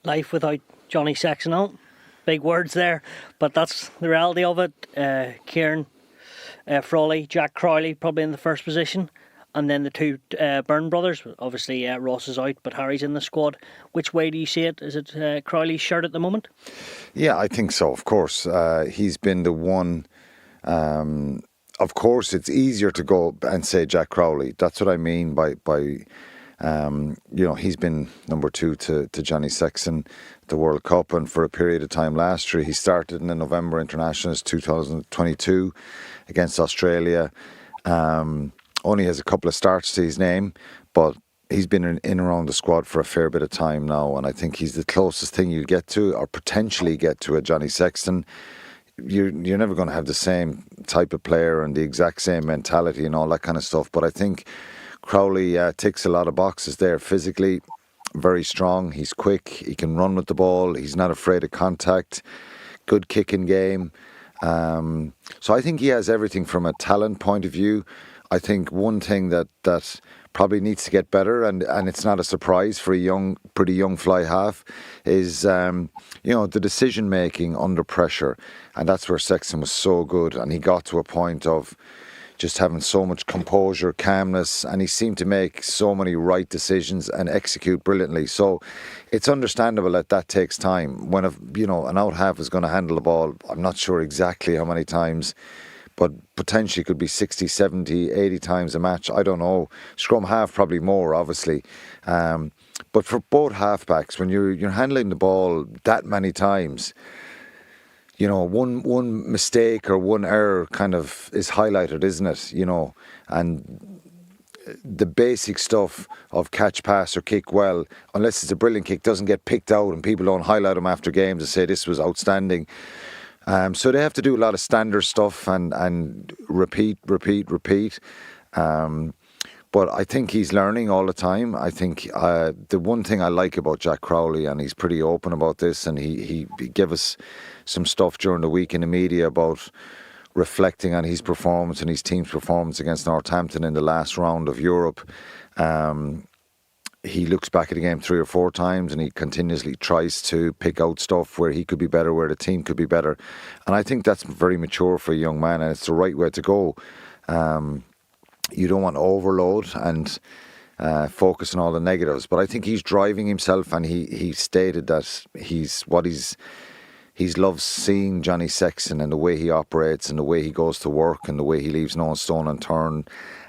life without Johnny Sexton on. Big words there, but that's the reality of it. Kieran, Frawley, Jack Crowley probably in the first position, and then the two Byrne brothers. Obviously Ross is out, but Harry's in the squad. Which way do you see it? Is it Crowley's shirt at the moment? Yeah, I think so, of course. He's been the one. Of course, it's easier to go and say Jack Crowley. That's what I mean by he's been number 2 to Johnny Sexton, the World Cup, and for a period of time last year. He started in the November Internationals 2022 against Australia. Only has a couple of starts to his name, but he's been in around the squad for a fair bit of time now, and I think he's the closest thing you get to, or potentially get to, a Johnny Sexton. You're never going to have the same type of player and the exact same mentality and all that kind of stuff, but I think Crowley ticks a lot of boxes there. Physically, very strong. He's quick. He can run with the ball. He's not afraid of contact. Good kicking game. So I think he has everything from a talent point of view. I think one thing that probably needs to get better, and it's not a surprise for a pretty young fly half, is the decision making under pressure, and that's where Sexton was so good, and he got to a point of just having so much composure, calmness, and he seemed to make so many right decisions and execute brilliantly. So it's understandable that takes time. When an out half is going to handle the ball, I'm not sure exactly how many times, but potentially could be 60, 70, 80 times a match. I don't know. Scrum half probably more, obviously. But for both halfbacks, when you're handling the ball that many times, one mistake or one error kind of is highlighted, isn't it? And the basic stuff of catch, pass or kick well, unless it's a brilliant kick, doesn't get picked out and people don't highlight them after games and say this was outstanding. So they have to do a lot of standard stuff and repeat. But I think he's learning all the time. I think the one thing I like about Jack Crowley, and he's pretty open about this, and he gave us some stuff during the week in the media about reflecting on his performance and his team's performance against Northampton in the last round of Europe. He looks back at the game 3 or 4 times and he continuously tries to pick out stuff where he could be better, where the team could be better. And I think that's very mature for a young man, and it's the right way to go. You don't want to overload and focus on all the negatives. But I think he's driving himself, and he stated that he loves seeing Johnny Sexton and the way he operates and the way he goes to work and the way he leaves no stone unturned.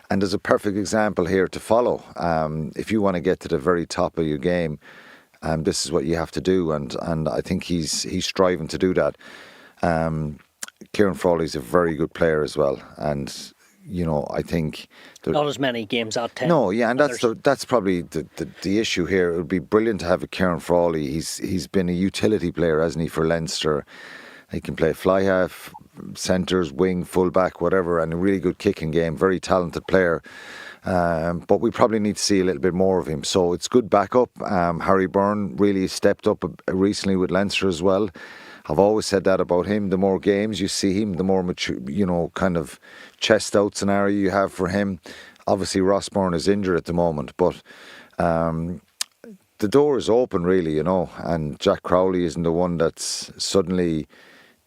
And there's a perfect example here to follow. If you want to get to the very top of your game, this is what you have to do. And I think he's striving to do that. Kieran Frawley's a very good player as well. And I think not as many games out 10. No, yeah, and that's probably the issue here. It would be brilliant to have a Kieran Frawley. He's been a utility player, hasn't he, for Leinster? He can play fly half, centres, wing, full back, whatever, and a really good kicking game. Very talented player. But we probably need to see a little bit more of him. So it's good backup. Harry Byrne really stepped up recently with Leinster as well. I've always said that about him. The more games you see him, the more mature, kind of chest out scenario you have for him. Obviously, Ross Byrne is injured at the moment, but the door is open, really, and Jack Crowley isn't the one that's suddenly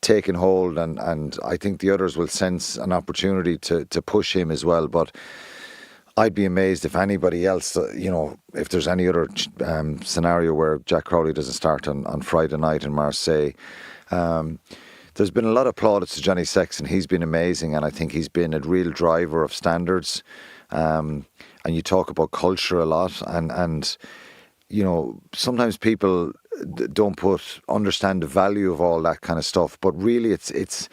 taken hold, and I think the others will sense an opportunity to push him as well. But I'd be amazed if anybody else, if there's any other scenario where Jack Crowley doesn't start on Friday night in Marseille. There's been a lot of plaudits to Johnny Sexton. He's been amazing, and I think he's been a real driver of standards. And you talk about culture a lot, and sometimes people don't understand the value of all that kind of stuff. But really, it's.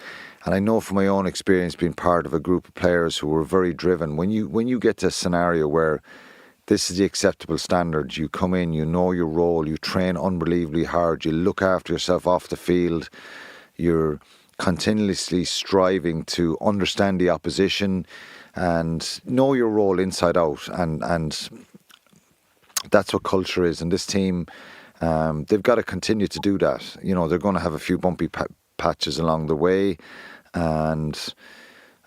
And I know from my own experience being part of a group of players who were very driven, when you get to a scenario where this is the acceptable standard, you come in, you know your role, you train unbelievably hard, you look after yourself off the field, you're continuously striving to understand the opposition and know your role inside out, and that's what culture is. And this team, they've got to continue to do that. They're going to have a few bumpy patches along the way. And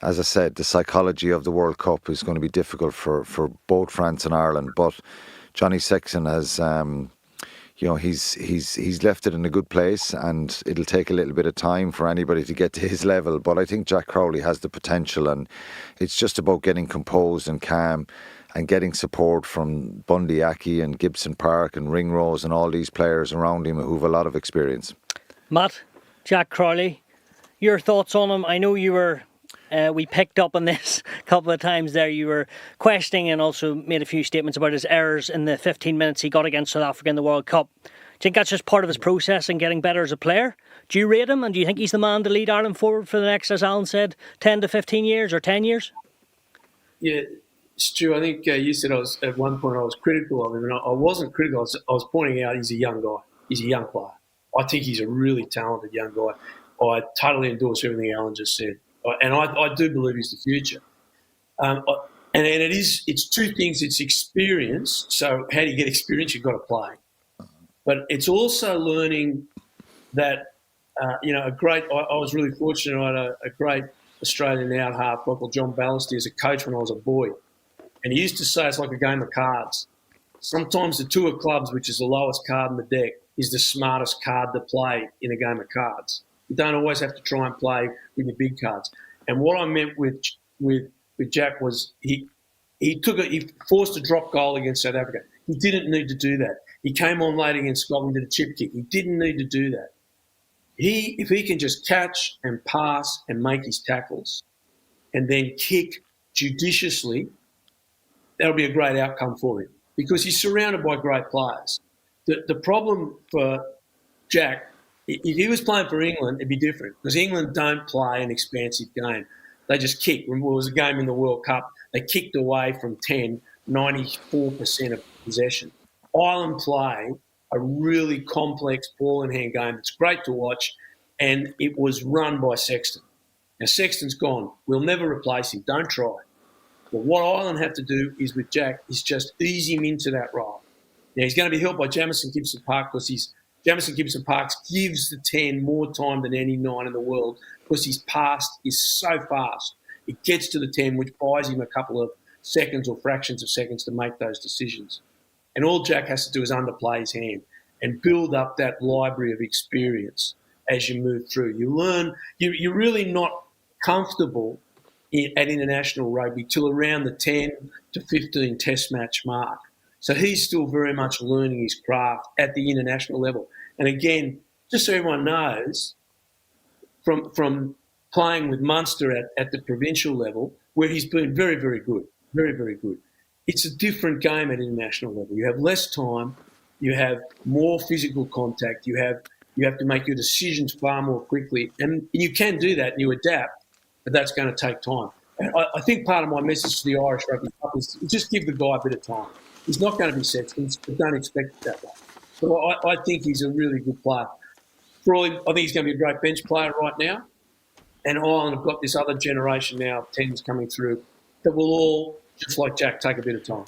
as I said, the psychology of the World Cup is going to be difficult for both France and Ireland. But Johnny Sexton has, he's left it in a good place, and it'll take a little bit of time for anybody to get to his level. But I think Jack Crowley has the potential, and it's just about getting composed and calm and getting support from Bundy Aki and Gibson Park and Ringrose and all these players around him who have a lot of experience. Matt, Jack Crowley, your thoughts on him? I know you were... we picked up on this a couple of times there. You were questioning and also made a few statements about his errors in the 15 minutes he got against South Africa in the World Cup. Do you think that's just part of his process and getting better as a player? Do you rate him, and do you think he's the man to lead Ireland forward for the next, as Alan said, 10 to 15 years or 10 years? Yeah, Stu, I think you said at one point I was critical of him, and I wasn't critical. I was pointing out he's a young guy. He's a young player. I think he's a really talented young guy. I totally endorse everything Alan just said. And I do believe he's the future. And it's two things. It's experience. So how do you get experience? You've got to play. But it's also learning that, I was really fortunate. I had a great Australian out half, Michael John Ballasty, as a coach when I was a boy. And he used to say it's like a game of cards. Sometimes the two of clubs, which is the lowest card in the deck, is the smartest card to play in a game of cards. You don't always have to try and play with your big cards. And what I meant with Jack was he forced a drop goal against South Africa. He didn't need to do that. He came on late against Scotland, did a chip kick. He didn't need to do that. If he can just catch and pass and make his tackles and then kick judiciously, that'll be a great outcome for him because he's surrounded by great players. The problem for Jack, if he was playing for England, it'd be different because England don't play an expansive game. They just kick. When it was a game in the World Cup, they kicked away from 10, 94% of possession. Ireland play a really complex ball-in-hand game. It's great to watch, and it was run by Sexton. Now, Sexton's gone. We'll never replace him. Don't try. But what Ireland have to do is with Jack is just ease him into that role. Now, he's going to be helped by Jamison Gibson Park because Jamison Gibson Park gives the 10 more time than any 9 in the world because his pass is so fast. It gets to the 10, which buys him a couple of seconds or fractions of seconds to make those decisions. And all Jack has to do is underplay his hand and build up that library of experience as you move through. You learn, you're really not comfortable at international rugby till around the 10 to 15 test match mark. So he's still very much learning his craft at the international level. And again, just so everyone knows, from playing with Munster at the provincial level, where he's been very, very good, very, very good, it's a different game at international level. You have less time, you have more physical contact, you have to make your decisions far more quickly. And you can do that and you adapt, but that's going to take time. And I think part of my message to the Irish Rugby Club is just give the guy a bit of time. He's not going to be Sexton, but don't expect it that way. So I think he's a really good player. Frawley, I think he's going to be a great bench player right now. And Ireland have got this other generation now of 10s coming through that will all, just like Jack, take a bit of time.